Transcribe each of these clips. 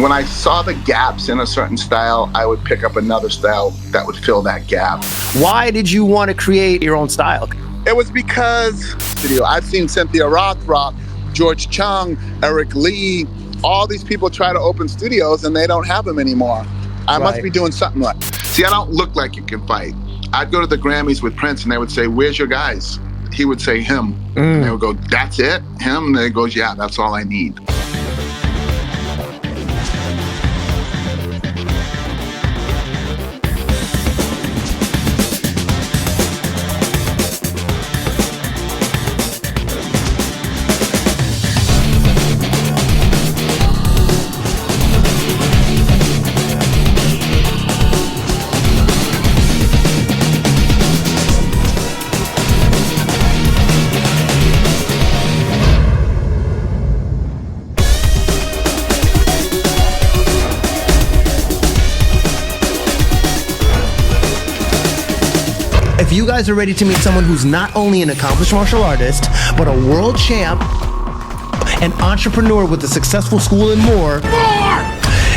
When I saw the gaps in a certain style, I would pick up another style that would fill that gap. Why did you want to create your own style? It was because I've seen Cynthia Rothrock, George Chung, Eric Lee, all these people try to open studios and they don't have them anymore. I must be doing something right. See, I don't look like you can fight. I'd go to the Grammys with Prince and they would say, "Where's your guys?" He would say, "Him." And they would go, "That's it? Him?" And they goes, "Yeah, that's all I need." If you guys are ready to meet someone who's not only an accomplished martial artist, but a world champ, an entrepreneur with a successful school and more,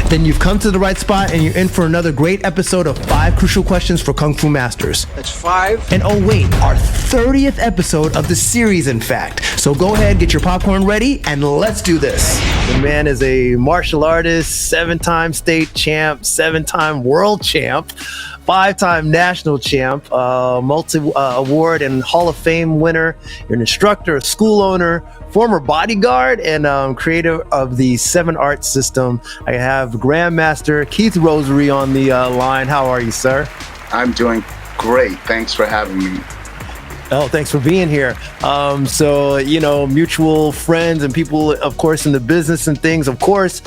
then you've come to the right spot and you're in for another great episode of 5 Crucial Questions for Kung Fu Masters. That's 5. And oh wait, our 30th episode of the series, in fact. So go ahead, get your popcorn ready, and let's do this. The man is a martial artist, 7-time state champ, 7-time world champ, 5-time national champ, multi-award and Hall of Fame winner. You're an instructor, a school owner, former bodyguard, and creator of the 7 Art system. I have Grandmaster Keith Rosary on the line. How are you, sir? I'm doing great. Thanks for having me. Oh, thanks for being here. So, mutual friends and people, of course, in the business and things, of course.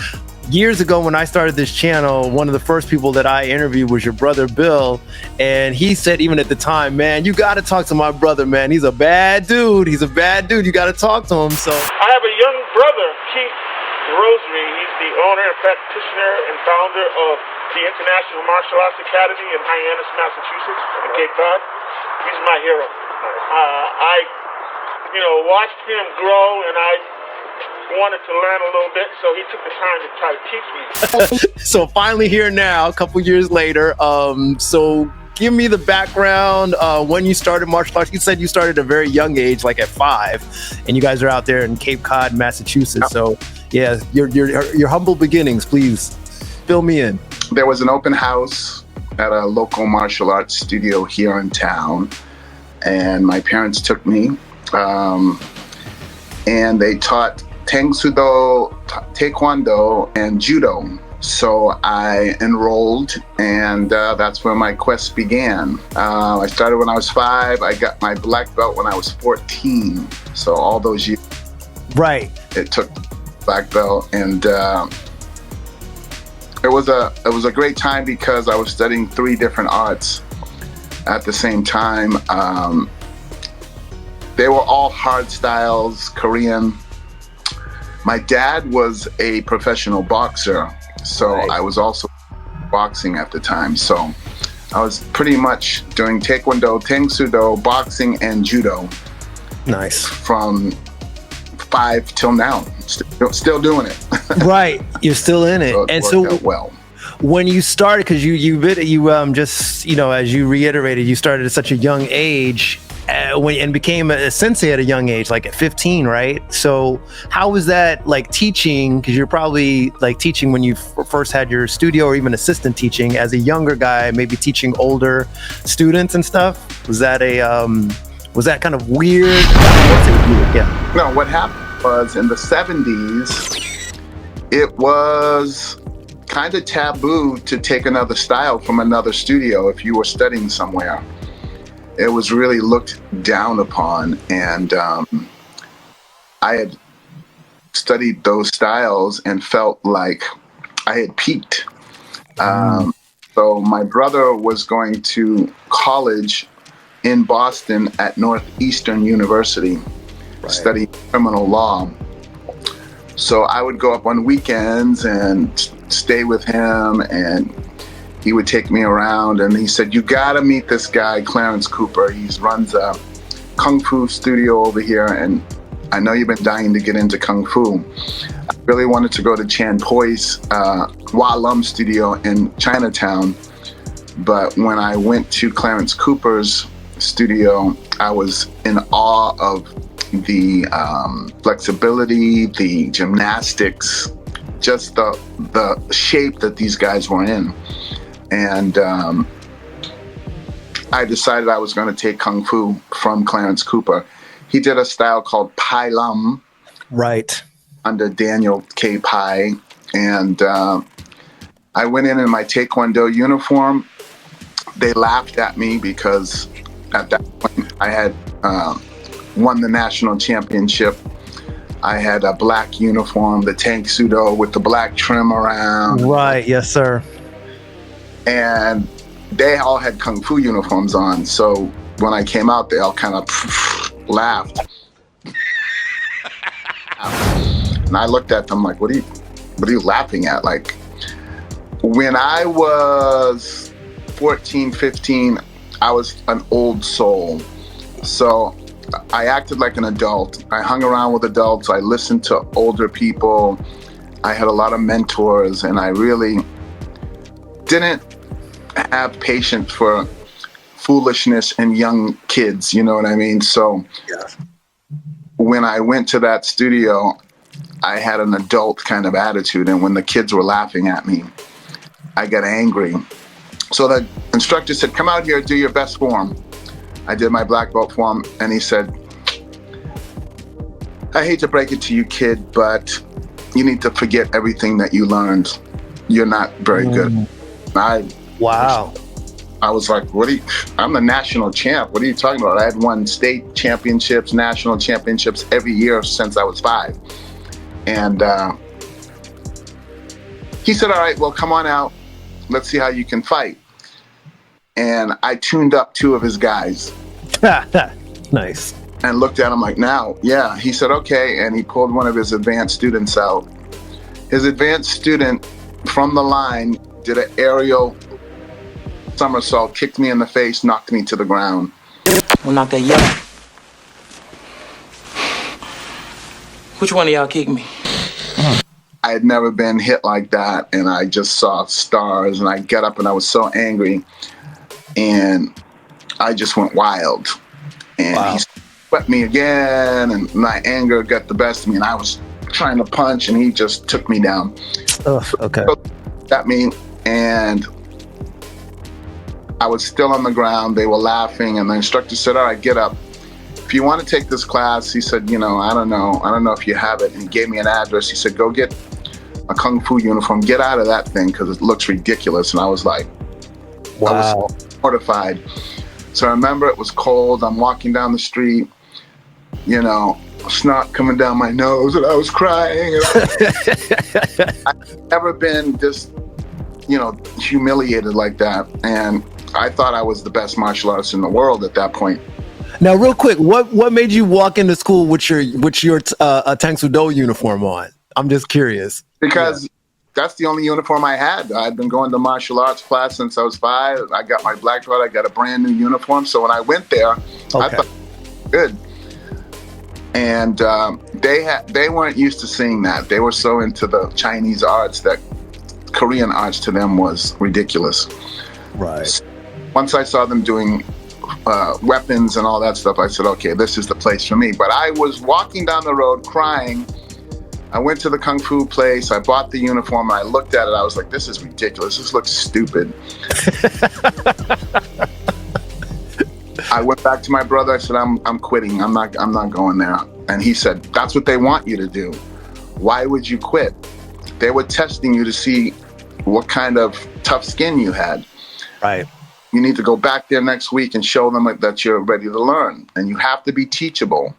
Years ago when I started this channel, one of the first people that I interviewed was your brother, Bill. And he said, even at the time, "Man, you got to talk to my brother, man. He's a bad dude. He's a bad dude. You got to talk to him." So I have a young brother, Keith Rosary. He's the owner and practitioner and founder of the International Martial Arts Academy in Hyannis, Massachusetts, in Cape Cod. He's my hero. I watched him grow, and I wanted to learn a little bit, so he took the time to try to teach me. So finally here now, a couple years later. So give me the background when you started martial arts. You said you started at a very young age, like at 5, and you guys are out there in Cape Cod, Massachusetts. So yeah, your humble beginnings, please fill me in. There was an open house at a local martial arts studio here in town, and my parents took me, and they taught Tang Soo Do, Taekwondo, and Judo. So I enrolled, and that's where my quest began. I started when I was 5. I got my black belt when I was 14. So all those years, right? It took black belt, and it was a great time because I was studying 3 different arts at the same time. They were all hard styles, Korean. My dad was a professional boxer, so I was also boxing at the time. So I was pretty much doing Taekwondo, Tang Soo Do, boxing, and Judo. Nice. From 5 till now, still doing it. Right, you're still in it. So it and worked out well. When you started, because you just as you reiterated, you started at such a young age. And became a sensei at a young age, like at 15, right? So how was that like teaching? Because you're probably like teaching when you first had your studio, or even assistant teaching as a younger guy, maybe teaching older students and stuff. Was that kind of weird? Yeah. No, what happened was in the 70s, it was kind of taboo to take another style from another studio if you were studying somewhere. It was really looked down upon, and I had studied those styles and felt like I had peaked. So my brother was going to college in Boston at Northeastern University, studying criminal law. So I would go up on weekends and stay with him, and he would take me around, and he said, "You gotta meet this guy, Clarence Cooper. He runs a Kung Fu studio over here, and I know you've been dying to get into Kung Fu." really wanted to go to Chan Poi's Wah Lum studio in Chinatown. But when I went to Clarence Cooper's studio, I was in awe of the flexibility, the gymnastics, just the shape that these guys were in. And I decided I was going to take Kung Fu from Clarence Cooper. He did a style called Pai Lum. Right. Under Daniel K. Pai. And I went in my Taekwondo uniform. They laughed at me because at that point I had won the national championship. I had a black uniform, the tank sudo with the black trim around. Right, yes, sir. And they all had Kung Fu uniforms on. So when I came out, they all kind of laughed. And I looked at them like, what are you laughing at? Like, when I was 14, 15, I was an old soul. So I acted like an adult. I hung around with adults. I listened to older people. I had a lot of mentors, and I really didn't have patience for foolishness in young kids, you know what I mean? So when I went to that studio, I had an adult kind of attitude, and when the kids were laughing at me, I got angry. So the instructor said, come out here, do your best form. I did my black belt form, and he said, I hate to break it to you, kid, but you need to forget everything that you learned. You're not very good. Wow. I was like, I'm the national champ. What are you talking about? I had won state championships, national championships every year since I was 5. And he said, all right, well, come on out. Let's see how you can fight. And I tuned up 2 of his guys. Nice. And looked at him like, now, yeah. He said, okay. And he pulled one of his advanced students out. His advanced student from the line did an aerial somersault, kicked me in the face, knocked me to the ground. We'll knock that yellow. Which one of y'all kicked me? I had never been hit like that, and I just saw stars, and I got up and I was so angry, and I just went wild. And he swept me again, and my anger got the best of me, and I was trying to punch, and he just took me down. Okay. Got me, and I was still on the ground. They were laughing, and the instructor said, all right, get up. If you want to take this class, he said, I don't know if you have it. And he gave me an address. He said, go get a Kung Fu uniform, get out of that thing because it looks ridiculous. And I was like, wow. I was mortified. So I remember it was cold. I'm walking down the street, snot coming down my nose, and I was crying. I've never been just, humiliated like that. And I thought I was the best martial artist in the world at that point. Now, real quick, what made you walk into school with your Tang Soo Do uniform on? I'm just curious. Because that's the only uniform I had. I'd been going to martial arts class since I was 5. I got my black belt. I got a brand new uniform. So when I went there, I thought good. And they weren't used to seeing that. They were so into the Chinese arts that Korean arts to them was ridiculous. Right. So once I saw them doing weapons and all that stuff, I said, okay, this is the place for me. But I was walking down the road crying. I went to the Kung Fu place. I bought the uniform. And I looked at it. I was like, this is ridiculous. This looks stupid. I went back to my brother. I said, I'm quitting. I'm not going there. And he said, that's what they want you to do. Why would you quit? They were testing you to see what kind of tough skin you had. Right. You need to go back there next week and show them that you're ready to learn. And you have to be teachable.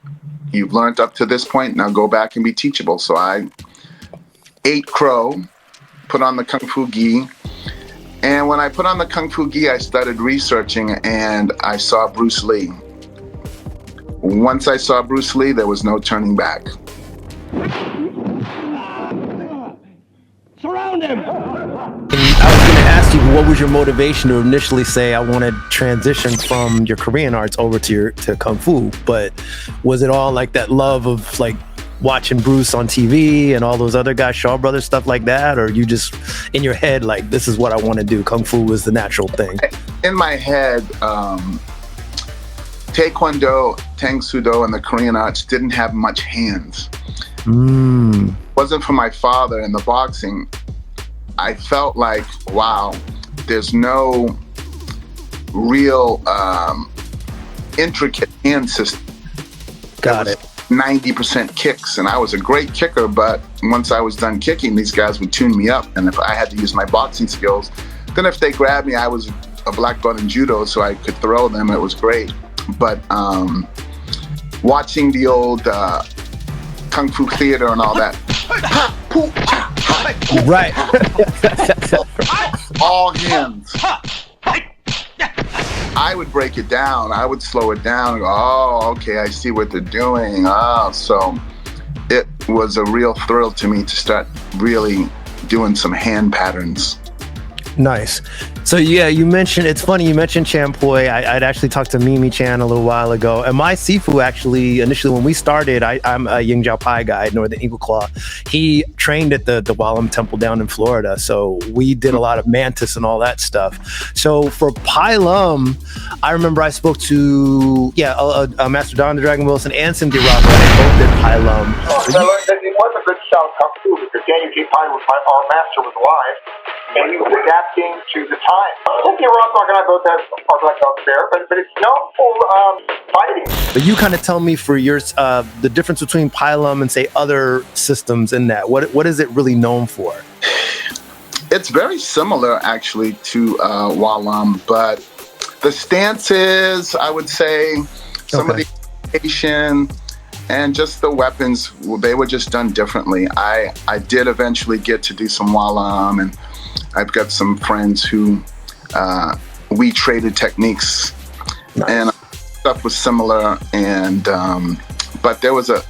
You've learned up to this point, now go back and be teachable. So I ate crow, put on the Kung Fu gi. And when I put on the Kung Fu gi, I started researching and I saw Bruce Lee. Once I saw Bruce Lee, there was no turning back. Surround him! I was going to ask you, what was your motivation to initially say, I want to transition from your Korean arts over to Kung Fu? But was it all like that love of like watching Bruce on TV and all those other guys, Shaw Brothers, stuff like that? Or you just in your head, like, this is what I want to do? Kung Fu was the natural thing. In my head, Taekwondo, Tang Soo Do, and the Korean arts didn't have much hands. It wasn't for my father in the boxing. I felt like, wow, there's no real intricate hand system. Got it. 90% kicks, and I was a great kicker, but once I was done kicking, these guys would tune me up, and if I had to use my boxing skills, then if they grabbed me, I was a black belt in judo, so I could throw them. It was great. But watching the old Kung Fu theater and all that, Right. all hands. I would break it down. I would slow it down and go, oh, okay, I see what they're doing. So it was a real thrill to me to start really doing some hand patterns. Nice. So yeah, you mentioned, it's funny, you mentioned Champoi. I'd actually talked to Mimi Chan a little while ago. And my Sifu actually, initially when we started, I'm a Ying Jiao Pai guy, Northern Eagle Claw. He trained at the Walam Temple down in Florida. So we did a lot of Mantis and all that stuff. So for Pai Lum, I remember I spoke to, Master Don the Dragon Wilson and Cindy Rock. They both did Pai Lum. It was a good style of Kung Fu because Daniel J. Pai, our master, was alive. And he was adapting to the time. Cynthia Rothrock and I both have our black belts there, but it's known for fighting. But you kind of tell me for yours, the difference between Pai Lum and say other systems in that. What is it really known for? It's very similar actually to Walam, but the stances, I would say, some of the education and just the weapons, they were just done differently. I did eventually get to do some Walam, and I've got some friends who we traded techniques. Nice. And stuff was similar, and but there was a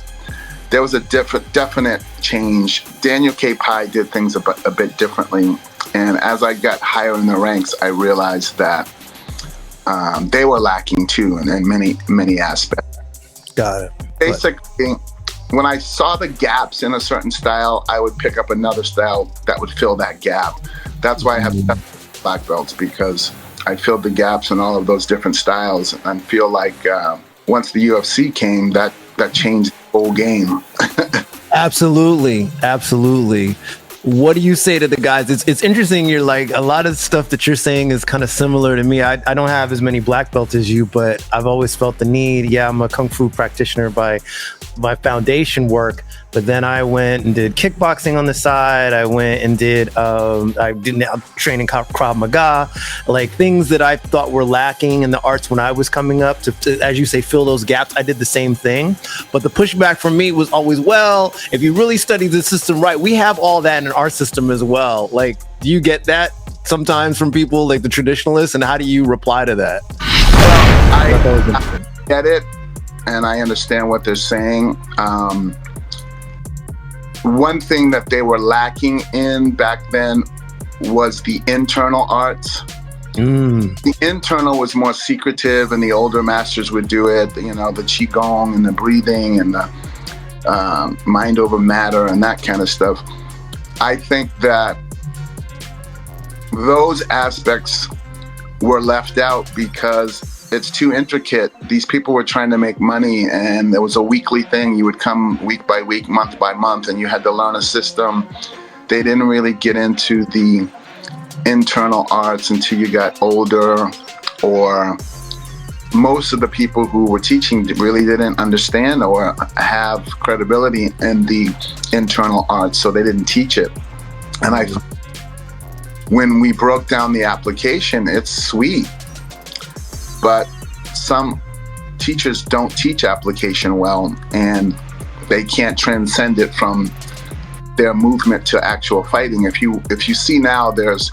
definite change. Daniel K. Pai did things a bit differently, and as I got higher in the ranks, I realized that they were lacking too, and in many aspects. Got it. Basically, when I saw the gaps in a certain style, I would pick up another style that would fill that gap. That's why I have black belts, because I filled the gaps in all of those different styles, and feel like once the UFC came, that changed the whole game. Absolutely. What do you say to the guys? It's interesting. You're like, a lot of stuff that you're saying is kind of similar to me. I don't have as many black belts as you, but I've always felt the need. Yeah, I'm a Kung Fu practitioner by my foundation work, but then I went and did kickboxing on the side. I went and did training Krav Maga, like things that I thought were lacking in the arts when I was coming up to, as you say, fill those gaps. I did the same thing, but the pushback from me was always, well, if you really study the system right, we have all that in our system as well. Like, do you get that sometimes from people like the traditionalists, and how do you reply to that? Well, I get it, and I understand what they're saying. One thing that they were lacking in back then was the internal arts. The internal was more secretive, and the older masters would do it, the Qigong and the breathing and the mind over matter and that kind of stuff. I think that those aspects were left out because it's too intricate. These people were trying to make money, and there was a weekly thing. You would come week by week, month by month, and you had to learn a system. They didn't really get into the internal arts until you got older, or most of the people who were teaching really didn't understand or have credibility in the internal arts, so they didn't teach it. And when we broke down the application, it's sweet, but some teachers don't teach application well, and they can't transcend it from their movement to actual fighting. If you see now, there's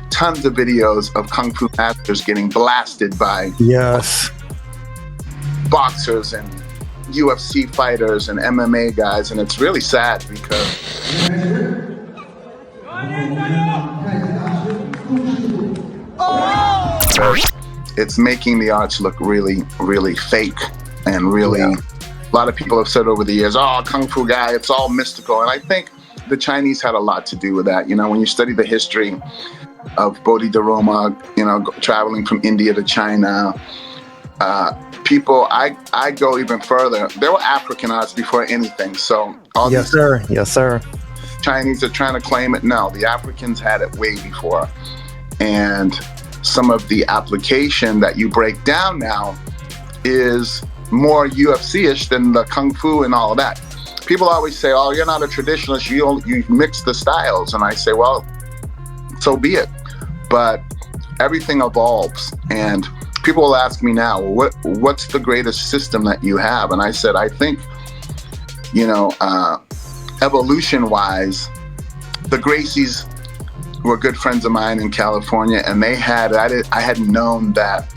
tons of videos of Kung Fu masters getting blasted by boxers and UFC fighters and MMA guys, and it's really sad because it's making the arts look really, really fake and really A lot of people have said over the years, oh, Kung Fu guy, it's all mystical. And I think the Chinese had a lot to do with that. You know, when you study the history of Bodhidharma, you know, traveling from India to China, people, I go even further. There were African arts before anything. So all Yes, these sir. Yes, sir. Chinese are trying to claim it. No, the Africans had it way before. And some of the application that you break down now is more UFC-ish than the Kung Fu and all of that. People always say, oh, you're not a traditionalist, you mix the styles. And I say, well, so be it. But everything evolves. And people will ask me now, what's the greatest system that you have? And I said, I think, you know, evolution-wise, the Gracies were good friends of mine in California, and they had, I had known that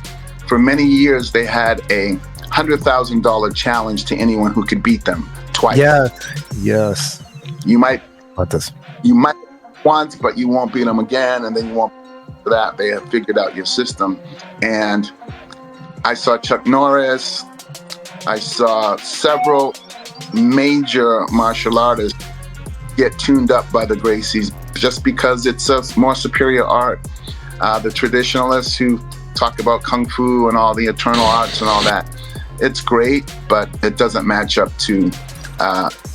for many years they had a $100,000 challenge to anyone who could beat them twice. Yes. You might What once, but you won't beat them again, and then you won't. For that, they have figured out your system. And I saw Chuck Norris. I saw several major martial artists get tuned up by the Gracies just because it's a more superior art. The traditionalists who talk about Kung Fu and all the eternal arts and all that, it's great, but it doesn't match up to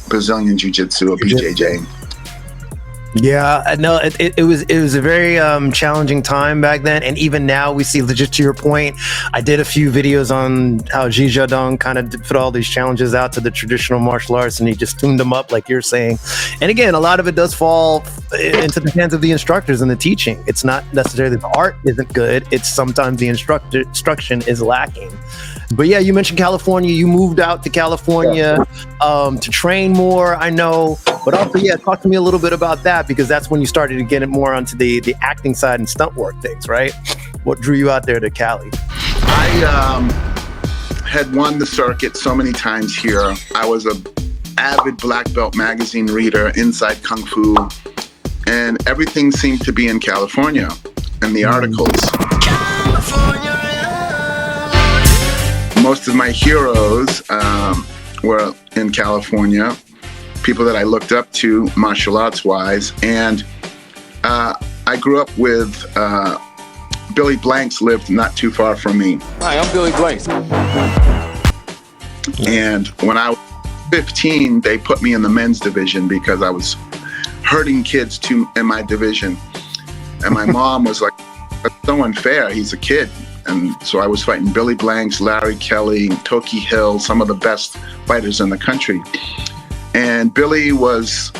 Brazilian Jiu-Jitsu or BJJ. Yeah, no, it was a very challenging time back then, and even now we see, just to your point, I did a few videos on how Jijadong kind of put all these challenges out to the traditional martial arts, and he just tuned them up like you're saying. And again, a lot of it does fall into the hands of the instructors and the teaching. It's not necessarily the art isn't good, it's sometimes the instruction is lacking. But yeah, you mentioned California. You moved out to California to train more, I know. But also, yeah, talk to me a little bit about that, because that's when you started to get it more onto the acting side and stunt work things, right? What drew you out there to Cali? I had won the circuit so many times here. I was a avid Black Belt magazine reader, Inside Kung Fu, and everything seemed to be in California in the articles. Most of my heroes were in California, people that I looked up to martial arts wise. And I grew up with Billy Blanks lived not too far from me. Hi, I'm Billy Blanks. And when I was 15, they put me in the men's division because I was hurting kids in my division. And my mom was like, that's so unfair, he's a kid. And so I was fighting Billy Blanks, Larry Kelly, Toki Hill, some of the best fighters in the country. And Billy was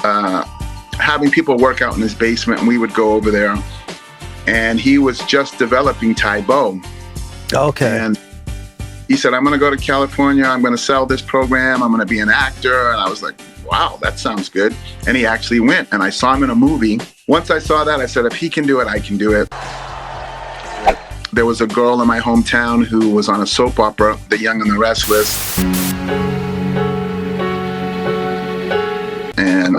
having people work out in his basement, and we would go over there. And he was just developing Tai Bo. Okay. And he said, I'm going to go to California. I'm going to sell this program. I'm going to be an actor. And I was like, wow, that sounds good. And he actually went, and I saw him in a movie. Once I saw that, I said, if he can do it, I can do it. There was a girl in my hometown who was on a soap opera, The Young and the Restless. And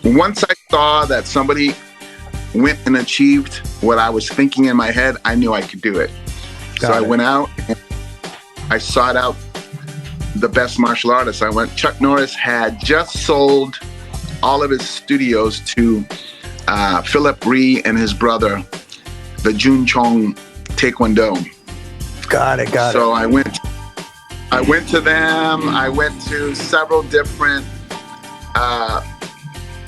once I saw that somebody went and achieved what I was thinking in my head, I knew I could do it. So I went out and I sought out the best martial artists. Chuck Norris had just sold all of his studios to Philip Ree and his brother, the Jun Chong Taekwondo. Got it. So I went to them. I went to several different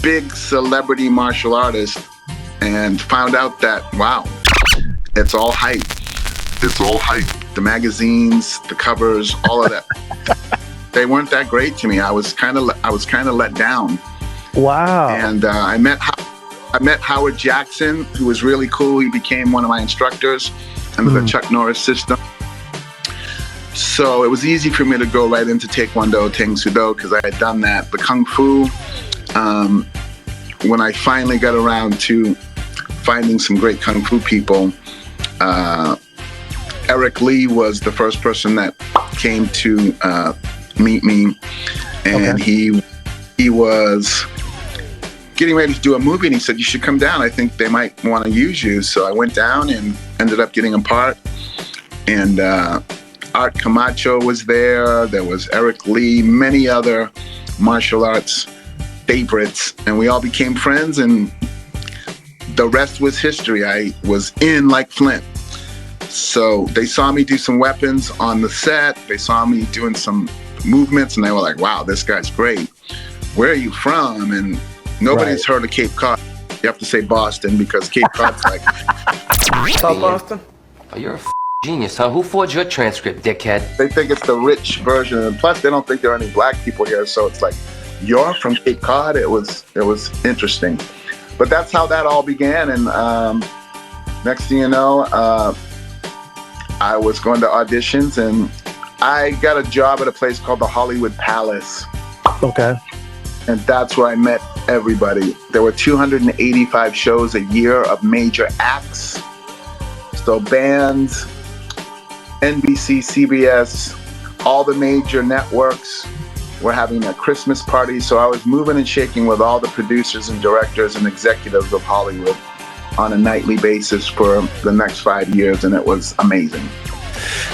big celebrity martial artists and found out that, wow, it's all hype. It's all hype. The magazines, the covers, all of that. They weren't that great to me. I was kind of let down. Wow. And I met Howard Jackson, who was really cool. He became one of my instructors under the Chuck Norris system. So it was easy for me to go right into Taekwondo, Tang Soo Do, because I had done that. The Kung Fu, when I finally got around to finding some great Kung Fu people, Eric Lee was the first person that came to meet me. And he was getting ready to do a movie, and he said, you should come down. I think they might want to use you. So I went down and ended up getting a part. And Art Camacho was there. There was Eric Lee, many other martial arts favorites, and we all became friends, and the rest was history. I was in like Flint. So they saw me do some weapons on the set. They saw me doing some movements, and they were like, wow, this guy's great. Where are you from? And nobody's heard of Cape Cod. You have to say Boston, because Cape Cod's like... South Boston? Oh, you're a genius, huh? Who forged your transcript, dickhead? They think it's the rich version, and plus they don't think there are any black people here, so it's like, you're from Cape Cod? It was interesting. But that's how that all began, and next thing you know, I was going to auditions, and I got a job at a place called the Hollywood Palace. Okay. And that's where I met everybody. There were 285 shows a year of major acts. So bands, NBC, CBS, all the major networks were having a Christmas party. So I was moving and shaking with all the producers and directors and executives of Hollywood on a nightly basis for the next 5 years, and it was amazing.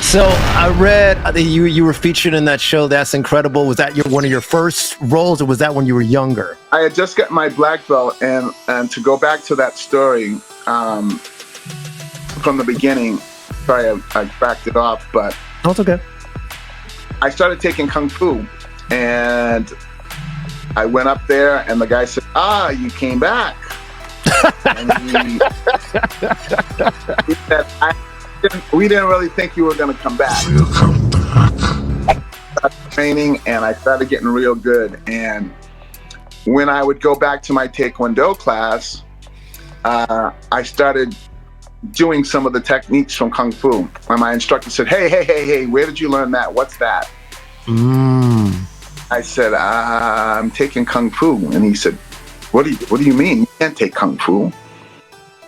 So I read that you were featured in that show. That's incredible. Was that one of your first roles, or was that when you were younger? I had just got my black belt, and to go back to that story from the beginning, sorry I backed it off, but Oh, it's okay. I started taking Kung Fu, and I went up there, and the guy said, you came back. And he said, we didn't really think you were going to come back. I started training, and I started getting real good. And when I would go back to my Taekwondo class, I started doing some of the techniques from Kung Fu. And my instructor said, hey, where did you learn that? What's that? I said, I'm taking Kung Fu. And he said, what do you mean? You can't take Kung Fu.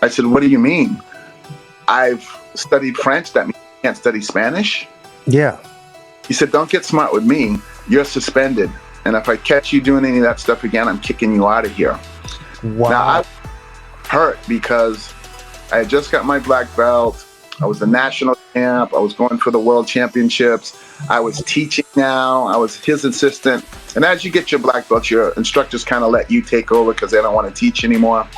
I said, what do you mean? I've studied French. That means you can't study Spanish? Yeah. He said, don't get smart with me. You're suspended. And if I catch you doing any of that stuff again, I'm kicking you out of here. Wow. Now, I was hurt because I had just got my black belt. I was the national champ. I was going for the world championships. I was teaching now. I was his assistant. And as you get your black belt, your instructors kind of let you take over because they don't want to teach anymore.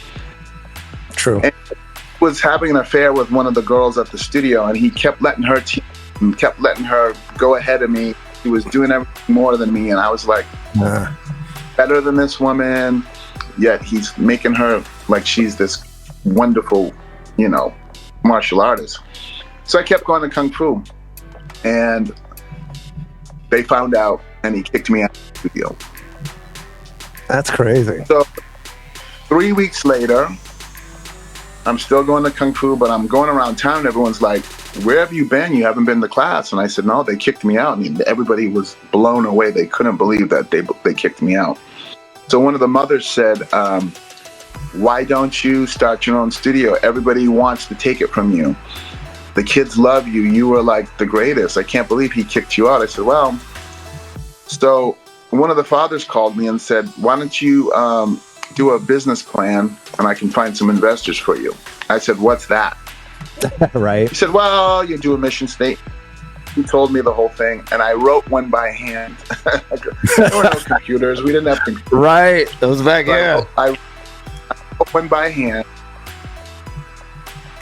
True. And he was having an affair with one of the girls at the studio, and he kept letting her teach and kept letting her go ahead of me. He was doing everything more than me, and I was like, better than this woman, yet he's making her like she's this wonderful, martial artist. So I kept going to Kung Fu, and they found out, and he kicked me out of the studio. That's crazy. So 3 weeks later, I'm still going to Kung Fu, but I'm going around town, and everyone's like, where have you been? You haven't been to class. And I said, no, they kicked me out. And everybody was blown away. They couldn't believe that they kicked me out. So one of the mothers said, why don't you start your own studio? Everybody wants to take it from you. The kids love you. You were like the greatest. I can't believe he kicked you out. I said, well, so one of the fathers called me and said, why don't you do a business plan and I can find some investors for you? I said, what's that? Right. He said, well, you do a mission statement. He told me the whole thing, and I wrote one by hand. There were no computers. We didn't have computers. Right. That was back, yeah. I wrote one by hand.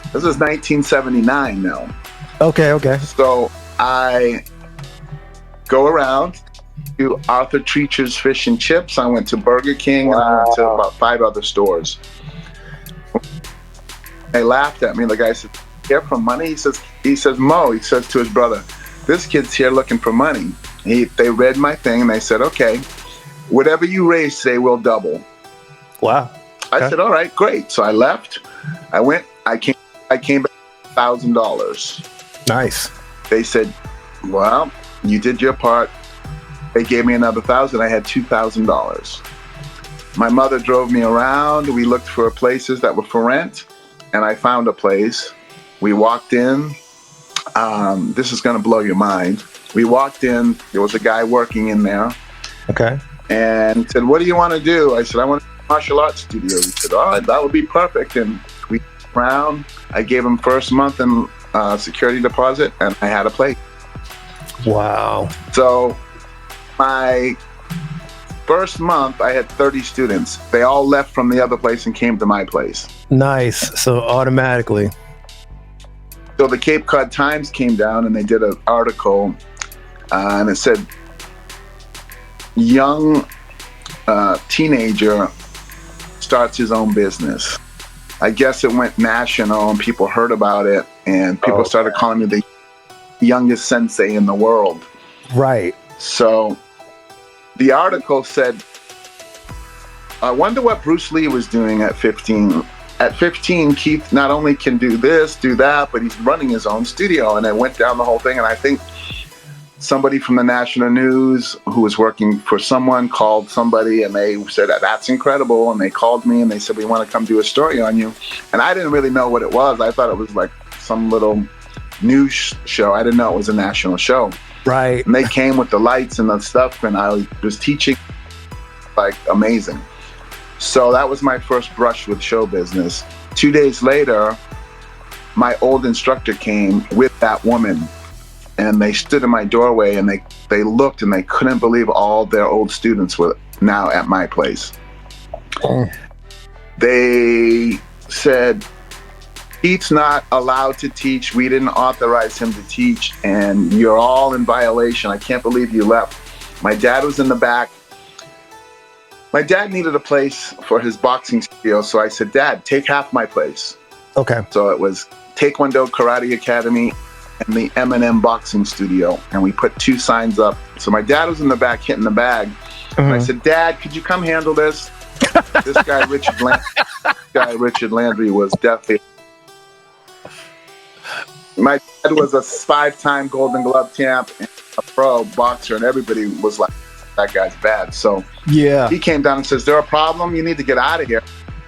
This is 1979 now. Okay. So I go around to Arthur Treacher's Fish and Chips. I went to Burger King, and I went to about 5 other stores. They laughed at me. The guy said, here for money? He says, Mo, he says to his brother, this kid's here looking for money. They read my thing, and they said, okay, whatever you raise, say we'll double. Wow. I said, all right, great. So I left. I went. I came back with $1,000. Nice. They said, well, you did your part. They gave me another $1,000. I had $2,000. My mother drove me around. We looked for places that were for rent, and I found a place. We walked in. This is going to blow your mind. We walked in. There was a guy working in there. Okay. And he said, what do you want to do? I said, I want a martial arts studio. He said, all right, that would be perfect. And we went around. I gave him first month in security deposit, and I had a place. Wow. So my first month, I had 30 students. They all left from the other place and came to my place. Nice. So automatically. So the Cape Cod Times came down and they did an article, and it said, young teenager starts his own business. I guess it went national and people heard about it, and people started calling me the youngest sensei in the world. Right. So the article said, I wonder what Bruce Lee was doing at 15. At 15, Keith not only can do this, do that, but he's running his own studio. And I went down the whole thing, and I think somebody from the national news who was working for someone called somebody, and they said, that's incredible. And they called me and they said, we want to come do a story on you. And I didn't really know what it was. I thought it was like some little news show. I didn't know it was a national show. Right. And they came with the lights and the stuff, and I was teaching like amazing. So that was my first brush with show business. 2 days later, my old instructor came with that woman, and they stood in my doorway and they looked and they couldn't believe all their old students were now at my place. They said, Keith's not allowed to teach. We didn't authorize him to teach, and you're all in violation. I can't believe you left. My dad was in the back. My dad needed a place for his boxing studio, so I said, Dad, take half my place. Okay. So it was Taekwondo Karate Academy and the M&M Boxing Studio, and we put 2 signs up. So my dad was in the back hitting the bag, and I said, Dad, could you come handle this? This guy, Richard Landry, was definitely... My dad was a 5-time Golden Glove champ and a pro boxer, and everybody was like, that guy's bad. So yeah, he came down and says, there a problem? You need to get out of here.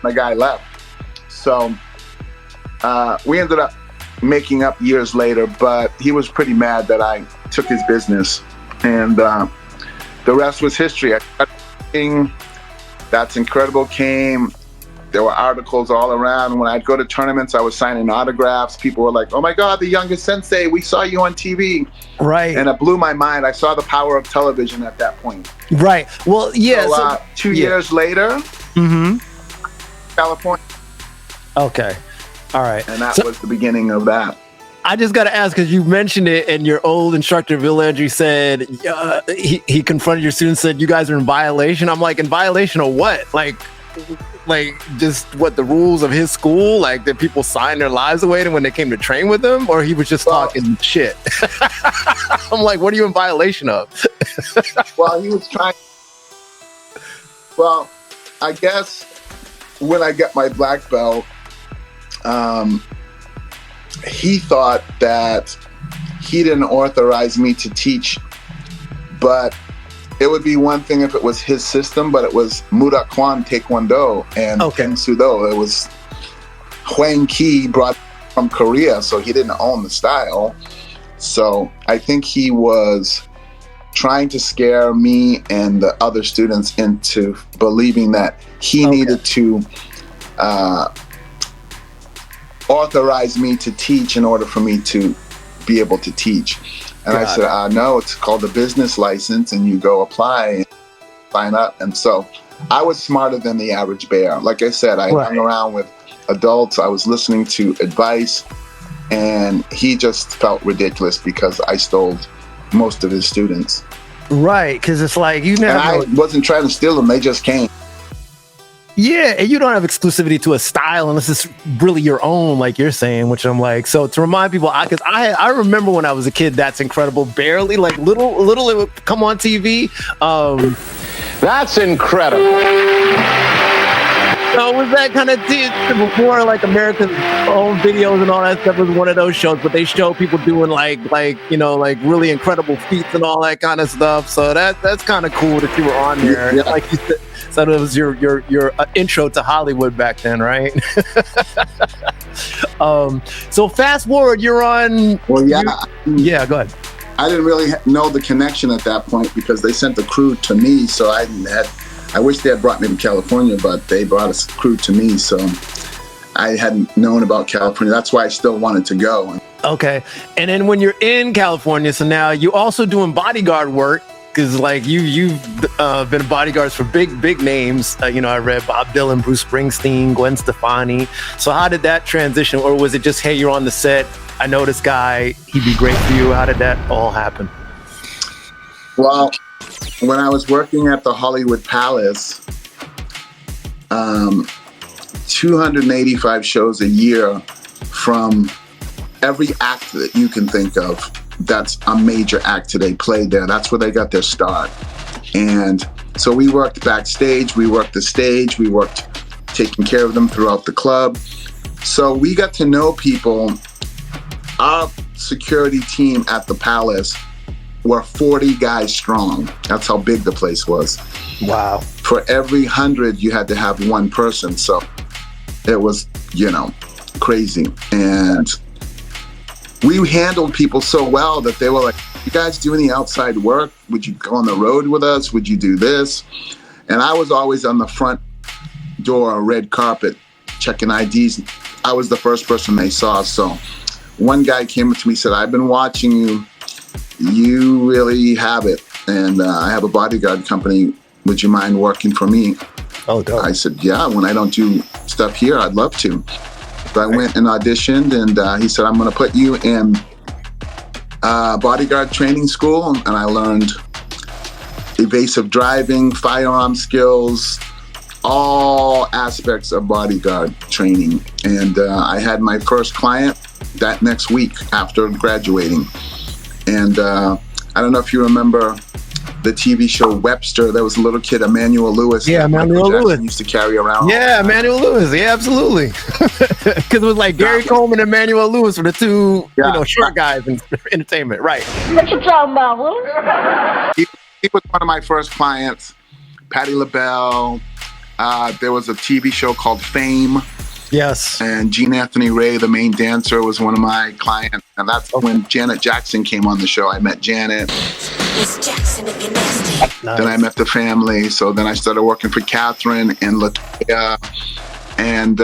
My guy left. So we ended up making up years later, but he was pretty mad that I took his business, and the rest was history. That's Incredible came. There were articles all around. When I'd go to tournaments, I was signing autographs. People were like, oh my God, the youngest sensei, we saw you on TV. Right. And it blew my mind. I saw the power of television at that point. Right. Well, yeah. So, 2 years later, California. Okay. All right. And that was the beginning of that. I just got to ask, because you mentioned it, and your old instructor, Bill Landry, said he confronted your students, said you guys are in violation. I'm like, in violation of what? Like just what, the rules of his school? Like, did people sign their lives away when they came to train with him, or he was just talking shit? I'm like, what are you in violation of? Well, he was trying. Well, I guess when I got my black belt, he thought that he didn't authorize me to teach, but it would be one thing if it was his system, but it was Murak Kwan Taekwondo and Keng Sudo. It was Hwang Ki brought from Korea, so he didn't own the style. So I think he was trying to scare me and the other students into believing that he needed to authorize me to teach in order for me to be able to teach. And I said, no, it's called a business license, and you go apply and sign up. And so I was smarter than the average bear. Like I said, I hung around with adults. I was listening to advice, and he just felt ridiculous because I stole most of his students. Right, because it's like you never. And I wasn't trying to steal them; they just came. Yeah, and you don't have exclusivity to a style unless it's really your own, like you're saying, which I'm like, so to remind people, because I remember when I was a kid, That's Incredible, barely, like little it would come on TV. That's incredible. So it was that kind of before like America's Own Videos and all that stuff was one of those shows, but they show people doing like really incredible feats and all that kind of stuff. So that's kind of cool that you were on there. Yeah. Like you said, so it was your intro to Hollywood back then, right? So fast forward, you're on. Well, yeah. Yeah, go ahead. I didn't really know the connection at that point because they sent the crew to me, so I wish they had brought me to California, but they brought a crew to me, so I hadn't known about California. That's why I still wanted to go. Okay. And then when you're in California, so now you also doing bodyguard work, because like you've been bodyguards for big names. I read Bob Dylan, Bruce Springsteen, Gwen Stefani. So how did that transition, or was it just, hey, you're on the set, I know this guy, he'd be great for you? How did that all happen? Well, when I was working at the Hollywood Palace, 285 shows a year from every act that you can think of. That's a major act they played there. That's where they got their start. And so we worked backstage, we worked the stage, we worked taking care of them throughout the club. So we got to know people. Our security team at the Palace were 40 guys strong. That's how big the place was. Wow. For every 100, you had to have one person. So it was, crazy. And we handled people so well that they were like, you guys do any outside work? Would you go on the road with us? Would you do this? And I was always on the front door, red carpet, checking IDs. I was the first person they saw. So one guy came up to me and said, I've been watching you. You really have it. And I have a bodyguard company. Would you mind working for me? Oh, dope. I said, yeah, when I don't do stuff here, I'd love to. So I went and auditioned, and he said, I'm going to put you in bodyguard training school. And I learned evasive driving, firearm skills, all aspects of bodyguard training. And I had my first client that next week after graduating. And I don't know if you remember the TV show Webster. There was a little kid, Emmanuel Lewis. Yeah, Emmanuel Lewis used to carry around. Yeah, Emmanuel Lewis. Yeah, absolutely. Because it was like Gary Coleman and Emmanuel Lewis were the two, short guys in entertainment. Right. What you talking about, Willis? He was one of my first clients. Patti LaBelle. There was a TV show called Fame. Yes. And Gene Anthony Ray, the main dancer, was one of my clients. And that's when Janet Jackson came on the show. I met Janet. Miss Jackson, if you're nasty. Nice. Then I met the family. So then I started working for Catherine and Latoya. And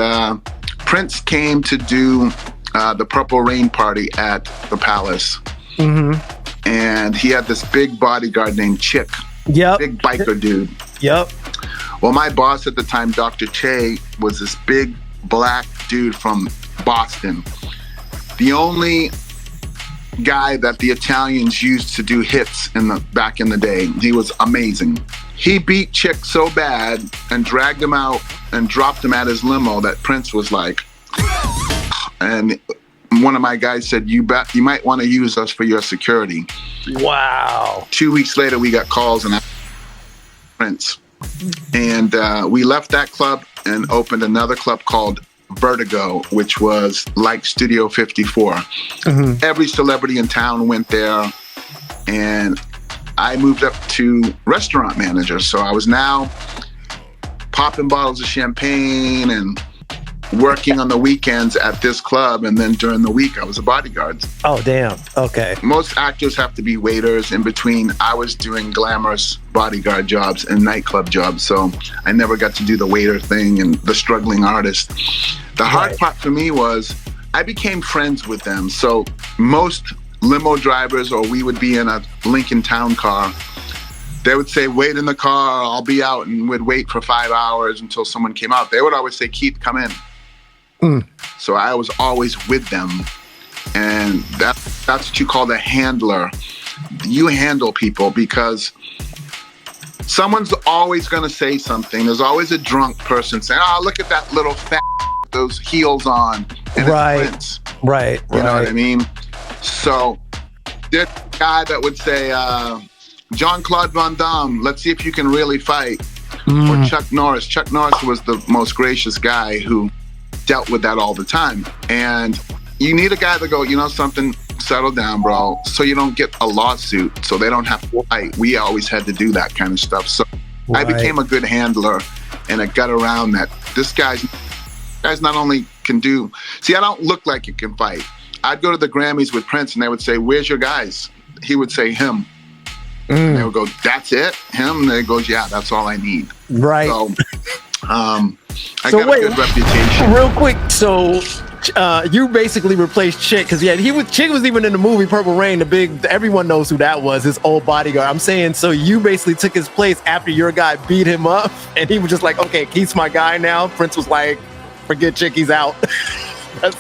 Prince came to do the Purple Rain party at the Palace. Mm-hmm. And he had this big bodyguard named Chick. Yep. Big biker dude. Yep. Well, my boss at the time, Dr. Che, was this big black dude from Boston. The only guy that the Italians used to do hits back in the day. He was amazing. He beat Chick so bad and dragged him out and dropped him at his limo that Prince was like, and one of my guys said, you might want to use us for your security. Wow. 2 weeks later, we got calls and Prince. And we left that club and opened another club called Vertigo, which was like Studio 54. Mm-hmm. Every celebrity in town went there, and I moved up to restaurant manager. So I was now popping bottles of champagne and working on the weekends at this club, and then during the week I was a bodyguard. Oh, damn. Okay. Most actors have to be waiters. In between, I was doing glamorous bodyguard jobs and nightclub jobs, so I never got to do the waiter thing and the struggling artist. The hard part for me was I became friends with them. So most limo drivers, or we would be in a Lincoln Town car, they would say, wait in the car, I'll be out, and we'd wait for 5 hours until someone came out. They would always say, Keith, come in. So I was always with them, and that's what you call the handler. You handle people because someone's always going to say something. There's always a drunk person saying, oh, look at that little fat with those heels on. And right. It's Prince. Right. You know what I mean? So there's a guy that would say, Jean-Claude Van Damme, let's see if you can really fight. Or Chuck Norris. Chuck Norris was the most gracious guy who dealt with that all the time. And you need a guy to go, you know something, settle down, bro, so you don't get a lawsuit, so they don't have to fight. We always had to do that kind of stuff. So I became a good handler, and I got around that. This guy's not only can do, see, I don't look like you can fight. I'd go to the Grammys with Prince, and they would say, where's your guys? He would say, him. And they would go, that's it? Him? And they goes, yeah, that's all I need. Right. So, I got a good reputation. Real quick, so you basically replaced Chick because Chick was even in the movie Purple Rain. Everyone knows who that was. His old bodyguard. I'm saying, so you basically took his place after your guy beat him up, and he was just like, okay, Keith's my guy now. Prince was like, forget Chick, he's out. that's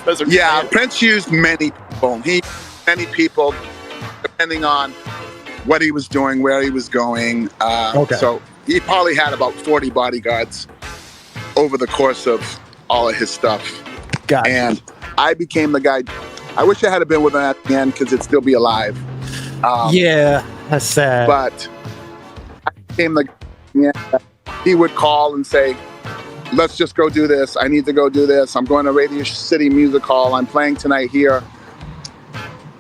Prince used many people, depending on what he was doing, where he was going. So he probably had about 40 bodyguards over the course of all of his stuff. And I became the guy. I wish I had been with him at the end because he'd still be alive. That's sad. But I became the guy. He would call and say, let's just go do this. I need to go do this. I'm going to Radio City Music Hall. I'm playing tonight here.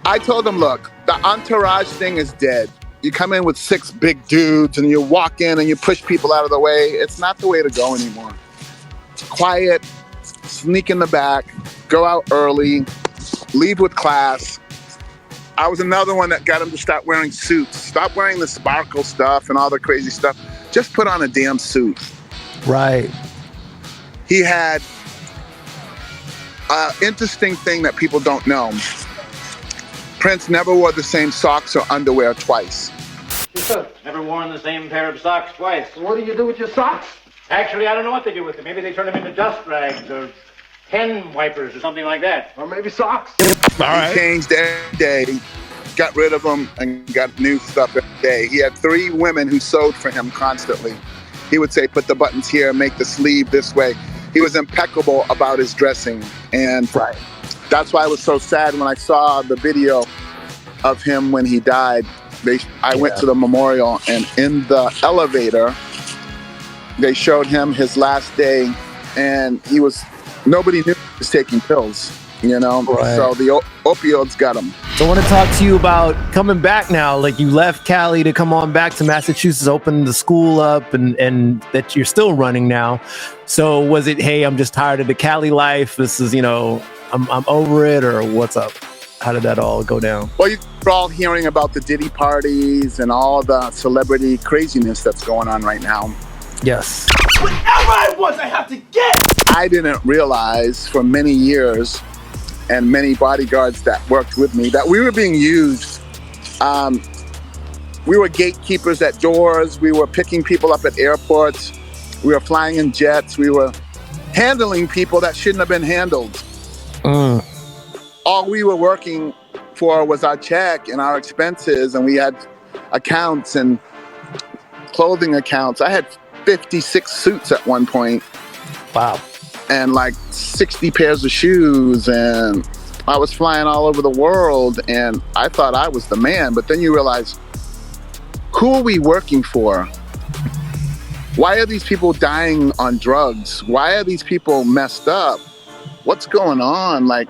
I told him, look, the entourage thing is dead. You come in with 6 big dudes and you walk in and you push people out of the way. It's not the way to go anymore. Quiet. Sneak in the back, go out early, leave with class. I was another one that got him to start wearing suits. Stop wearing the sparkle stuff and all the crazy stuff. Just put on a damn suit. Right. He had an interesting thing that people don't know. Prince never wore the same socks or underwear twice. Never worn the same pair of socks twice. What do you do with your socks? Actually, I don't know what they do with them. Maybe they turn them into dust rags or pen wipers or something like that. Or maybe socks. All right. He changed every day, got rid of them, and got new stuff every day. He had 3 women who sewed for him constantly. He would say, put the buttons here, make the sleeve this way. He was impeccable about his dressing. And that's why I was so sad when I saw the video of him when he died. I went to the memorial, and in the elevator, they showed him his last day, and nobody knew he was taking pills, you know? Right. So the opioids got him. So I want to talk to you about coming back now. Like, you left Cali to come on back to Massachusetts, open the school up, and that you're still running now. So was it, hey, I'm just tired of the Cali life. This is, I'm over it, or what's up? How did that all go down? Well, you're all hearing about the Diddy parties and all the celebrity craziness that's going on right now. Yes. Whatever I want, I have to get. I didn't realize for many years, and many bodyguards that worked with me, that we were being used. We were gatekeepers at doors. We were picking people up at airports. We were flying in jets. We were handling people that shouldn't have been handled. All we were working for was our check and our expenses, and we had accounts and clothing accounts. I had 56 suits at one point. Wow. And like 60 pairs of shoes, and I was flying all over the world, and I thought I was the man. But then you realize, who are we working for? Why are these people dying on drugs? Why are these people messed up? What's going on? Like,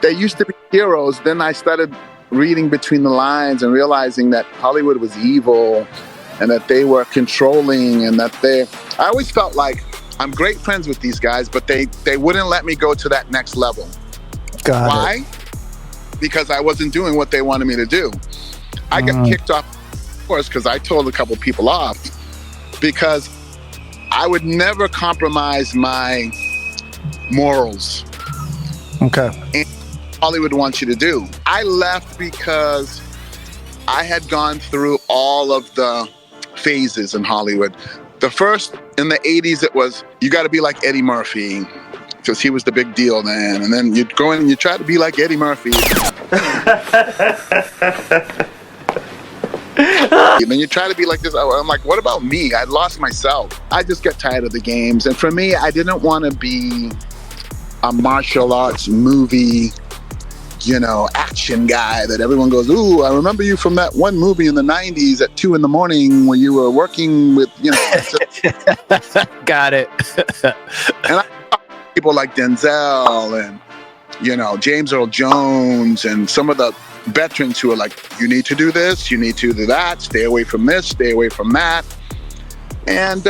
they used to be heroes. Then I started reading between the lines and realizing that Hollywood was evil, and that they were controlling, and that I always felt like I'm great friends with these guys, but they wouldn't let me go to that next level. Why? Because I wasn't doing what they wanted me to do. I got kicked off, of course, because I told a couple people off, because I would never compromise my morals. Okay. And Hollywood wants you to do. I left because I had gone through all of the phases in Hollywood. The first, in the 80s, it was, you got to be like Eddie Murphy, because he was the big deal then. And then you'd go in and you try to be like Eddie Murphy. And then you try to be like this. I'm like, what about me? I lost myself. I just got tired of the games. And for me, I didn't want to be a martial arts movie, action guy that everyone goes, ooh, I remember you from that one movie in the 90s at 2 a.m. where you were working with, Got it. And people like Denzel and, James Earl Jones and some of the veterans who are like, you need to do this, you need to do that, stay away from this, stay away from that. And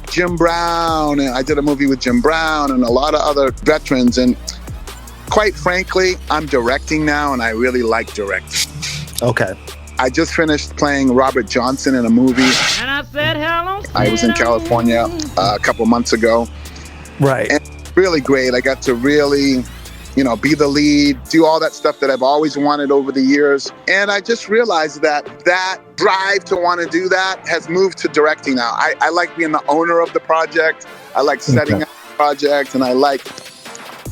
Jim Brown, and I did a movie with Jim Brown and a lot of other veterans. And quite frankly, I'm directing now, and I really like directing. Okay. I just finished playing Robert Johnson in a movie. And I said hello. I was in California a couple months ago. Right. And really great. I got to really, be the lead, do all that stuff that I've always wanted over the years. And I just realized that drive to want to do that has moved to directing now. I like being the owner of the project. I like setting up the project, and I like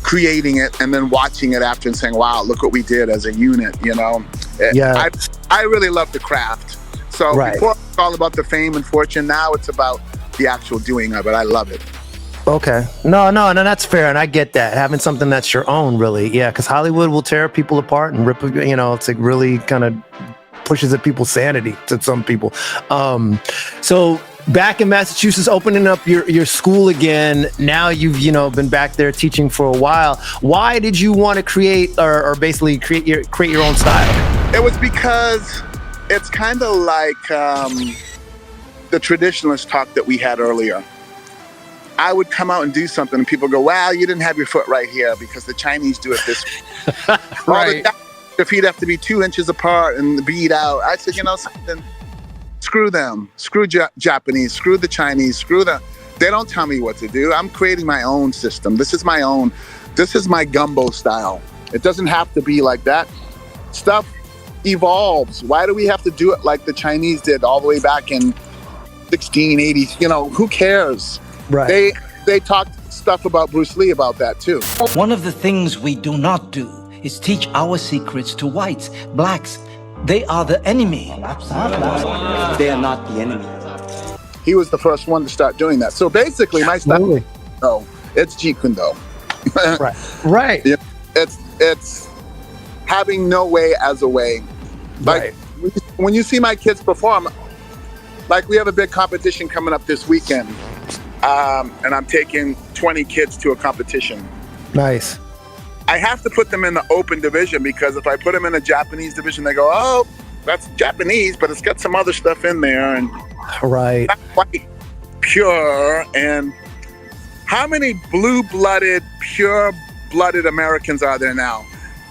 creating it and then watching it after and saying, wow, look what we did as a unit, Yeah. I really love the craft. So before it was all about the fame and fortune, now it's about the actual doing of it. I love it. Okay. No, that's fair. And I get that. Having something that's your own, really. Yeah. Because Hollywood will tear people apart and rip, it's like really kind of pushes at people's sanity to some people. So back in Massachusetts, opening up your school again. Now you've, been back there teaching for a while. Why did you want to create or basically create your own style? It was because it's kind of like the traditionalist talk that we had earlier. I would come out and do something and people go, wow, you didn't have your foot right here because the Chinese do it this way. Right. Your feet have to be 2 inches apart and bead out. I said, something, screw them. Screw Japanese, screw the Chinese, they don't tell me what to do. I'm creating my own system. This is my gumbo style. It doesn't have to be like that. Stuff evolves. Why do we have to do it like the Chinese did all the way back in 1680? Who cares? Right. They talked stuff about Bruce Lee about that too. One of the things we do not do is teach our secrets to whites, blacks. They are the enemy. They are not the enemy. He was the first one to start doing that. So basically my style, it's Jeet Kune Do. Right. It's having no way as a way. Like when you see my kids perform, like we have a big competition coming up this weekend. And I'm taking 20 kids to a competition. Nice. I have to put them in the open division because if I put them in a Japanese division, they go, oh, that's Japanese, but it's got some other stuff in there. And not quite pure. And how many blue-blooded, pure-blooded Americans are there now?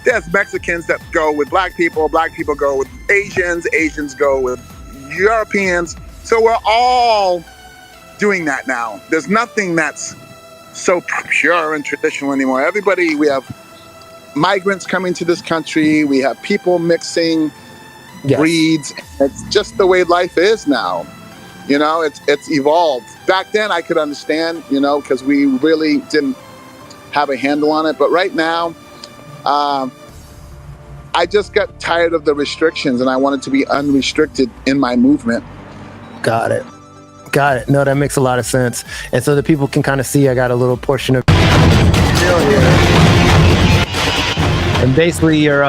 There's Mexicans that go with black people go with Asians go with Europeans. So we're all doing that now. There's nothing that's so pure and traditional anymore. We have migrants coming to this country. We have people mixing breeds. It's just the way life is now. It's evolved. Back then I could understand, because we really didn't have a handle on it. But right now, I just got tired of the restrictions and I wanted to be unrestricted in my movement. Got it. No, that makes a lot of sense. And so the people can kind of see I got a little portion of here. And basically your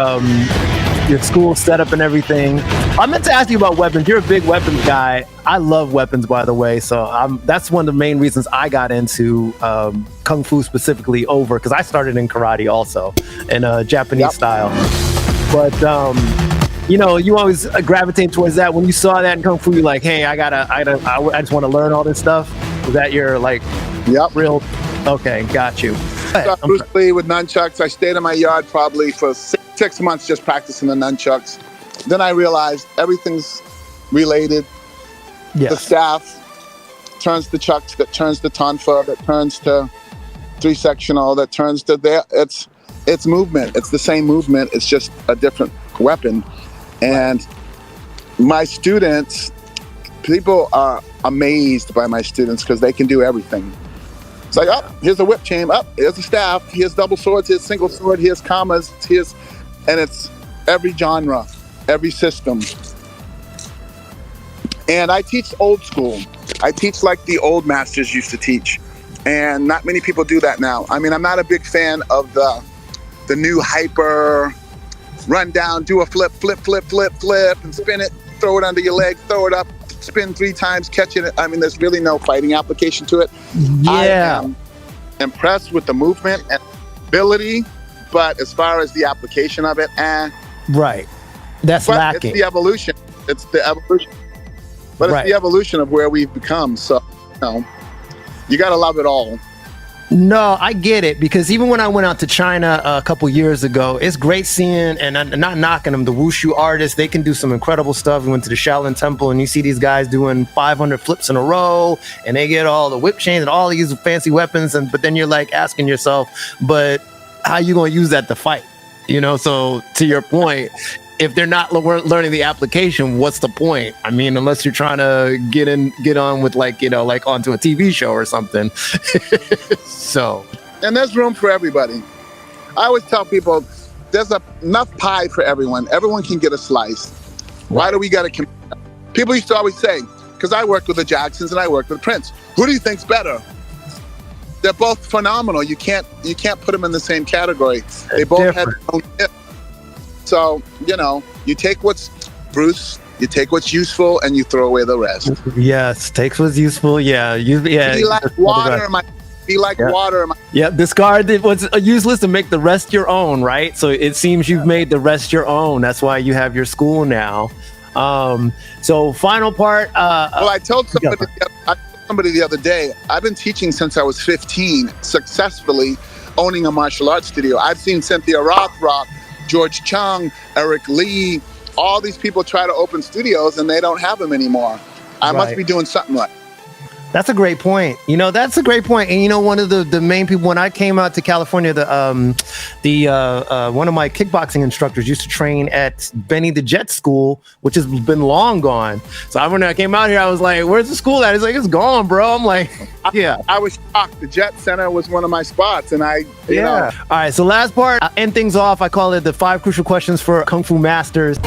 school setup and everything. I meant to ask you about weapons. You're a big weapons guy. I love weapons, by the way. So that's one of the main reasons I got into Kung Fu specifically because I started in karate also in a Japanese style. But you always gravitate towards that. When you saw that in Kung Fu, you're like, hey, I just want to learn all this stuff. Was that your real? Okay, got you. Bruce Lee with nunchucks. I stayed in my yard probably for 6 months just practicing the nunchucks. Then I realized everything's related. Yes. The staff turns to chucks, that turns to tonfa, that turns to 3-sectional, that turns to there. It's movement. It's the same movement. It's just a different weapon. And my students, people are amazed by my students because they can do everything. It's like, here's a whip chain, here's a staff, here's double swords, here's single sword, here's commas, and it's every genre, every system. And I teach old school. I teach like the old masters used to teach. And not many people do that now. I mean, I'm not a big fan of the new hyper run down, do a flip, and spin it, throw it under your leg, throw it up, spin 3 times, catch it. I mean, there's really no fighting application to it. Yeah. I am impressed with the movement and ability, but as far as the application of it, right. That's lacking. It's the evolution. But it's the evolution of where we've become. So, you got to love it all. No, I get it, because even when I went out to China a couple years ago, it's great seeing, and I'm not knocking them, the wushu artists. They can do some incredible stuff. We went to the Shaolin Temple and you see these guys doing 500 flips in a row, and they get all the whip chains and all these fancy weapons. But then you're like asking yourself, but how you going to use that to fight? You know, so to your point, if they're not learning the application, what's the point? I mean, unless you're trying to get on with, like, you know, like onto a TV show or something. So, and there's room for everybody. I always tell people there's enough pie for everyone. Everyone can get a slice. Why do we got to people used to always say, because I worked with the Jacksons and I worked with Prince, who do you think's better? They're both phenomenal. You can't put them in the same category. They both had their own hit. So, you know, you take what's you take what's useful and you throw away the rest. Yes, takes what's useful. Yeah. Be like water. Be like water. Yeah, discard what's useless and make the rest your own, right? So it seems you've made the rest your own. That's why you have your school now. So final part. Well, I told somebody the other day, I've been teaching since I was 15, successfully owning a martial arts studio. I've seen Cynthia Rothrock, George Chung, Eric Lee, all these people try to open studios and they don't have them anymore. I must be doing something right. That's a great point. You know, that's a great point. And you know, one of the main people when I came out to California, one of my kickboxing instructors used to train at Benny the Jet School, which has been long gone. So when I came out here, I was like, "Where's the school at?" He's like, "It's gone, bro." I'm like, "Yeah." I was shocked. The Jet Center was one of my spots, and you know. All right. So last part, end things off. I call it the 5 crucial questions for Kung Fu masters.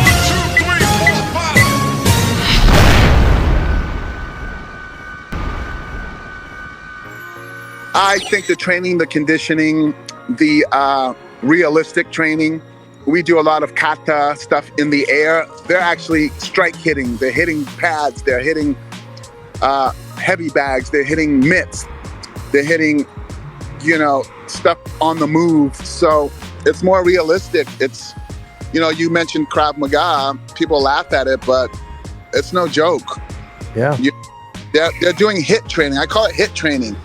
I think the training, the conditioning, the realistic training, we do a lot of kata stuff in the air. They're actually strike hitting. They're hitting pads. They're hitting heavy bags. They're hitting mitts. They're hitting, you know, stuff on the move. So it's more realistic. It's, you know, you mentioned Krav Maga. People laugh at it, but it's no joke. Yeah. They're doing hit training. I call it hit training.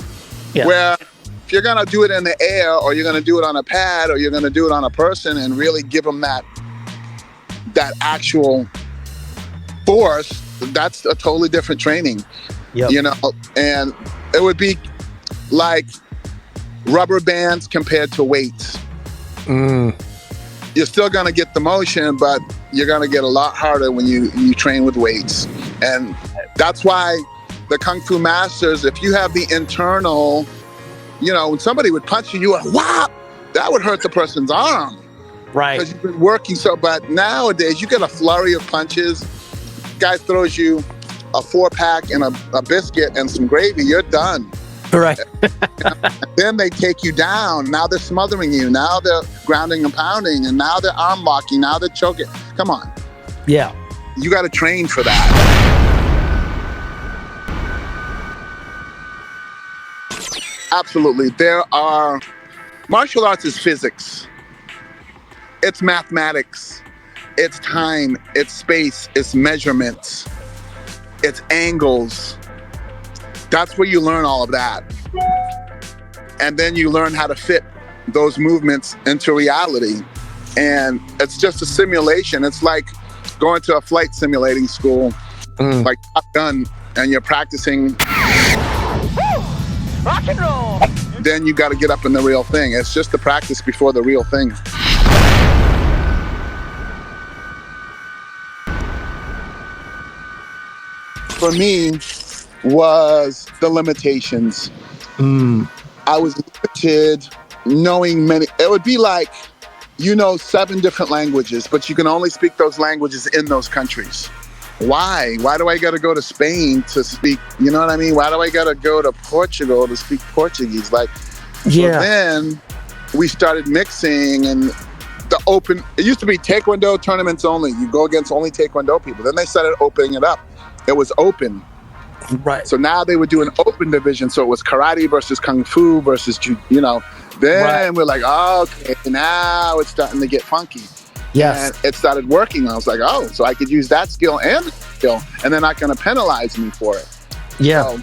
Yeah. Where if you're going to do it in the air, or you're going to do it on a pad, or you're going to do it on a person and really give them that actual force, that's a totally different training. Yep. You know, and it would be like rubber bands compared to weights. You're still going to get the motion, but you're going to get a lot harder when you train with weights. And that's why the Kung Fu masters, if you have the internal, you know, when somebody would punch you, you would whop, that would hurt the person's arm. Right. Because you've been working so, but nowadays you get a flurry of punches. Guy throws you a 4-pack and a biscuit and some gravy, you're done. Right. Then they take you down. Now they're smothering you. Now they're grounding and pounding, and now they're arm locking. Now they're choking. Come on. Yeah. You got to train for that. Absolutely. Martial arts is physics. It's mathematics. It's time. It's space. It's measurements. It's angles. That's where you learn all of that. And then you learn how to fit those movements into reality. And it's just a simulation. It's like going to a flight simulating school, like Top Gun, and you're practicing. Rock and roll. Then you got to get up in the real thing. It's just the practice before the real thing. For me, was the limitations. I was limited knowing many. It would be like, you know, 7 different languages, but you can only speak those languages in those countries. Why? Why do I got to go to Spain to speak? You know what I mean? Why do I got to go to Portugal to speak Portuguese? Like, yeah. So then we started mixing, and it used to be Taekwondo tournaments only. You go against only Taekwondo people. Then they started opening it up. It was open. Right. So now they would do an open division. So it was karate versus kung fu versus, you know. Then we're like, oh, okay, now it's starting to get funky. Yes. And it started working. I was like, oh, so I could use that skill and this skill, and they're not going to penalize me for it. Yeah. So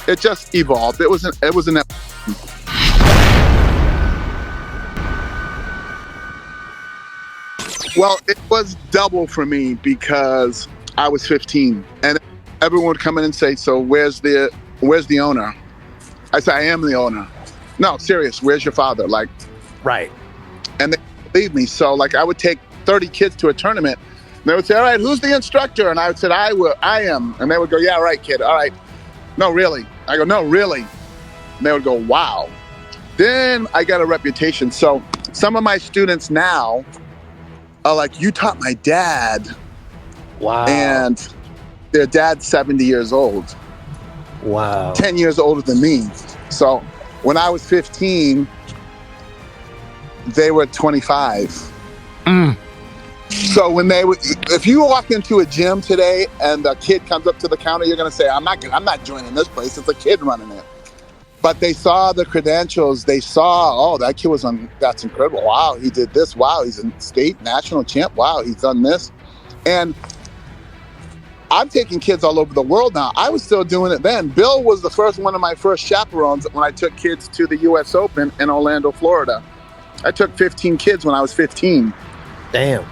it just evolved. It was an Well, it was double for me because I was 15, and everyone would come in and say, "So where's the owner?" I said, "I am the owner." No, serious. Where's your father? Like, Right. and they believed me. So like, I would take 30 kids to a tournament. And they would say, "All right, who's the instructor?" And I would say, I am." And they would go, "Yeah, right, kid. All right." "No, really." I go, "No, really." And they would go, "Wow." Then I got a reputation. So some of my students now are like, "You taught my dad." Wow. And their dad's 70 years old. Wow. 10 years older than me. So when I was 15, they were 25. So when if you walk into a gym today and a kid comes up to the counter, you're going to say, I'm not joining this place. It's a kid running it. But they saw the credentials. They saw, oh, that kid that's incredible. Wow, he did this. Wow, he's a state national champ. Wow, he's done this. And I'm taking kids all over the world now. I was still doing it then. Bill was one of my first chaperones when I took kids to the U.S. Open in Orlando, Florida. I took 15 kids when I was 15. Damn.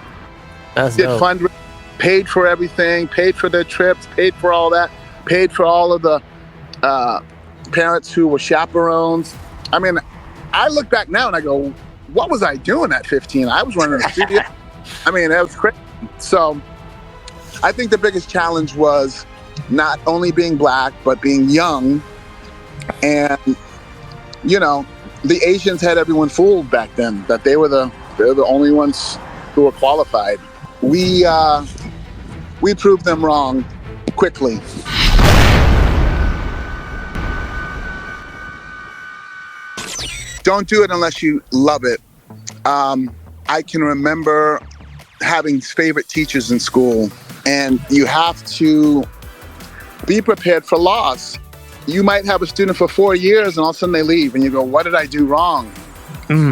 That's Did dope. fundraising, paid for everything, paid for their trips, paid for all that, paid for all of the parents who were chaperones. I mean, I look back now and I go, what was I doing at 15? I was running a studio. I mean, that was crazy. So I think the biggest challenge was not only being black, but being young. And, you know, the Asians had everyone fooled back then, that they're the only ones who were qualified. We proved them wrong quickly. Don't do it unless you love it. I can remember having favorite teachers in school, and you have to be prepared for loss. You might have a student for 4 years and all of a sudden they leave and you go, what did I do wrong?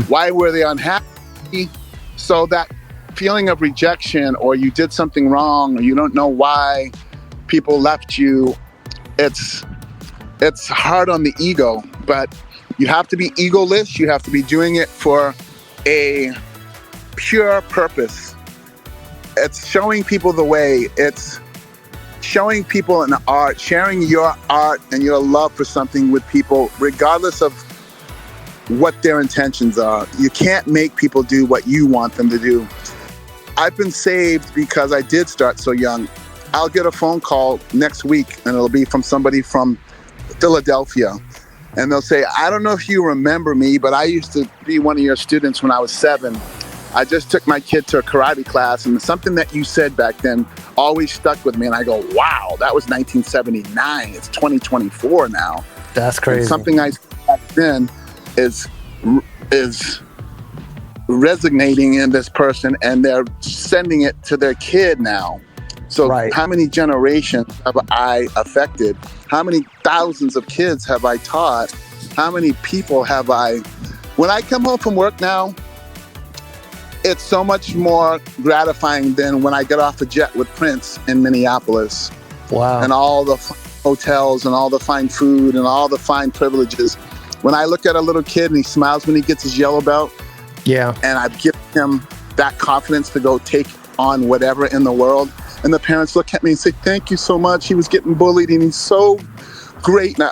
Why were they unhappy? So that feeling of rejection, or you did something wrong, or you don't know why people left you, it's hard on the ego, but you have to be egoless. You have to be doing it for a pure purpose. It's showing people the way. It's showing people an art, sharing your art and your love for something with people, regardless of what their intentions are. You can't make people do what you want them to do. I've been saved because I did start so young. I'll get a phone call next week and it'll be from somebody from Philadelphia. And they'll say, I don't know if you remember me, but I used to be one of your students when I was 7. I just took my kid to a karate class, and something that you said back then always stuck with me. And I go, wow, that was 1979. It's 2024 now. That's crazy. And something I said back then is resonating in this person, and they're sending it to their kid now. So How many generations have I affected? How many thousands of kids have I taught? How many people have I... When I come home from work now, it's so much more gratifying than when I get off a jet with Prince in Minneapolis. Wow. And all the hotels and all the fine food and all the fine privileges. When I look at a little kid and he smiles when he gets his yellow belt, and I've given him that confidence to go take on whatever in the world, and the parents look at me and say, thank you so much. He was getting bullied and he's so great. Now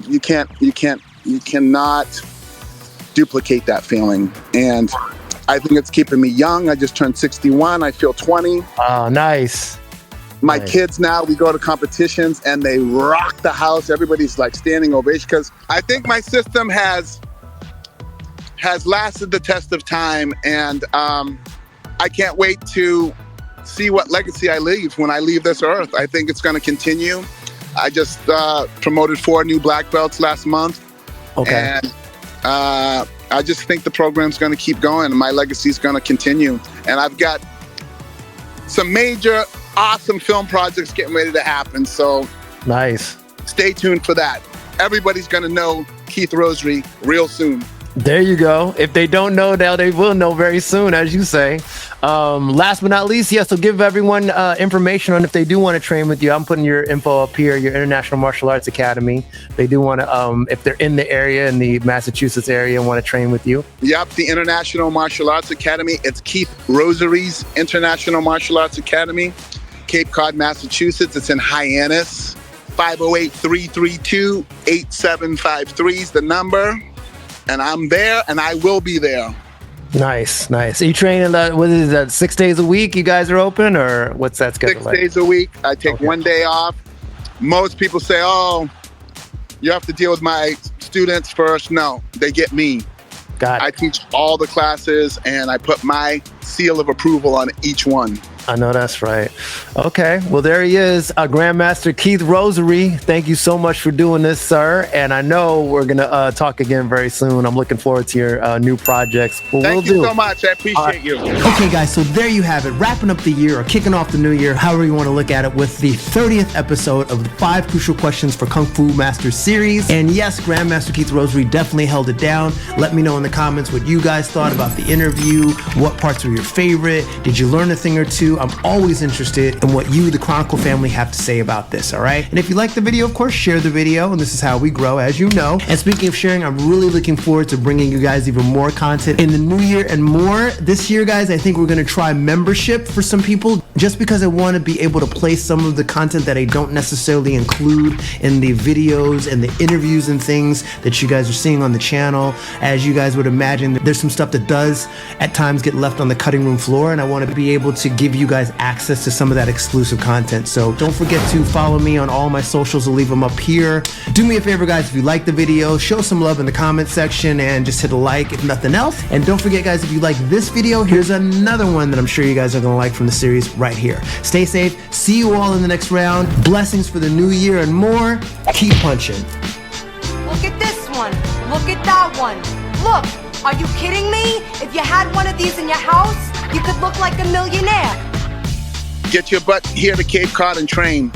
you cannot duplicate that feeling. And I think it's keeping me young. I just turned 61. I feel 20. Oh, nice. My kids now, we go to competitions and they rock the house. Everybody's like standing ovation, because I think my system has lasted the test of time. And I can't wait to see what legacy I leave when I leave this earth. I think it's going to continue. I just promoted 4 new black belts last month. Okay. And I just think the program's going to keep going and my legacy is going to continue. And I've got some major, awesome film projects getting ready to happen. So nice. Stay tuned for that. Everybody's going to know Keith Rosary real soon. There you go. If they don't know now, they will know very soon, as you say. Last but not least, so give everyone information on if they do want to train with you. I'm putting your info up here, your International Martial Arts Academy. They do want to, if they're in the area, in the Massachusetts area, and want to train with you. Yep, the International Martial Arts Academy. It's Keith Rosary's International Martial Arts Academy, Cape Cod, Massachusetts. It's in Hyannis. 508-332-8753 is the number. And I'm there, and I will be there. Nice. Are you training, what is that, 6 days a week you guys are open, or what's that schedule 6 days a week. I take 1 day off. Most people say, oh, you have to deal with my students first. No, they get me. Got it. I teach all the classes, and I put my seal of approval on each one. I know that's right. Okay, well, there he is, Grandmaster Keith Rosary. Thank you so much for doing this, sir. And I know we're going to talk again very soon. I'm looking forward to your new projects. Well, Thank you so much. I appreciate you. Okay, guys, so there you have it. Wrapping up the year or kicking off the new year, however you want to look at it, with the 30th episode of the 5 Crucial Questions for Kung Fu Masters series. And yes, Grandmaster Keith Rosary definitely held it down. Let me know in the comments what you guys thought about the interview. What parts were your favorite? Did you learn a thing or two? I'm always interested in what you, the Chronicle family, have to say about this, all right? And if you like the video, of course, share the video, and this is how we grow, as you know. And speaking of sharing, I'm really looking forward to bringing you guys even more content in the new year and more. This year, guys, I think we're gonna try membership for some people, just because I want to be able to play some of the content that I don't necessarily include in the videos and the interviews and things that you guys are seeing on the channel. As you guys would imagine, there's some stuff that does at times get left on the cutting room floor, and I want to be able to give you guys access to some of that exclusive content. So don't forget to follow me on all my socials. I'll leave them up here. Do me a favor, guys, if you like the video, show some love in the comment section and just hit a like if nothing else. And don't forget, guys, if you like this video, here's another one that I'm sure you guys are gonna like from the series right here. Stay safe. See you all in the next round. Blessings for the new year and more. Keep punching. Look at this one. Look at that one. Look, are you kidding me? If you had one of these in your house, you could look like a millionaire. Get your butt here to Cape Cod and train.